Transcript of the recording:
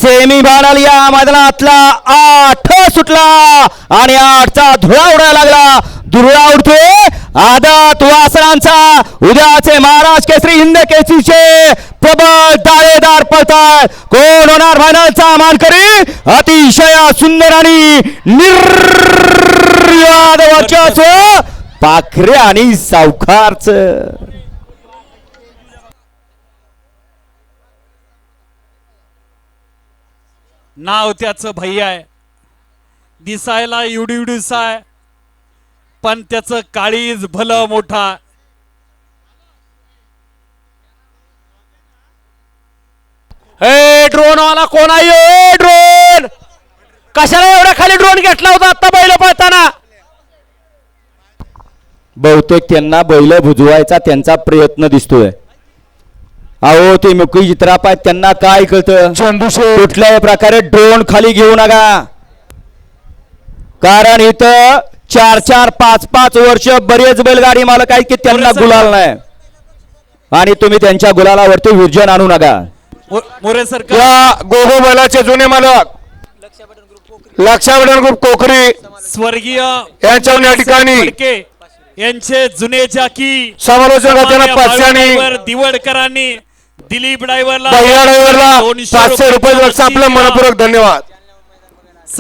Semi final या मैदानातला 8 सुटला आणि 8चा धुळा उडायला लागला. धुळा उडतोय आदत वासरांचा. उद्याचे महाराज केसरी हिंद केसरीचे प्रबळ दावेदार पळतात. कोण होणार फायनलचा मानकरी? अतिशय सुंदर आणि निर्याद वर्चस्व पाखरे आणि सावकारच. नाव त्याचं भैया आहे, दिसायला युडीस आहे, पण त्याचं काळीज भलं मोठा. हे ड्रोन वाला कोण आहे? ड्रोन कशाला एवढा खाली ड्रोन घेतला होता आता बैल पळताना? बहुतेक त्यांना बैल बुजवायचा त्यांचा प्रयत्न दिसतोय. अहो ते मुकी चित्राप आहेत, त्यांना काय कळतं? कुठल्याही प्रकारे ड्रोन खाली घेऊ नका, कारण इथं 4-4, 5-5 वर्ष बरेच बैलगाडी मालक आहेत की त्यांना गुलाल नाही आणि तुम्ही त्यांच्या गुलालावरती विजन आणू नका. मोरे सरकार या गोगो बैलाचे जुने मालक लक्षावडन ग्रुप कोकरी स्वर्गीय यांच्या या ठिकाणी फडके यांचे जुने जाकी समालोचन करताना पाचशे दिवडकरांनी दिलीप ड्रायव्हरला ड्रायव्हरला 500 रुपये आपलं मनपूर्वक धन्यवाद.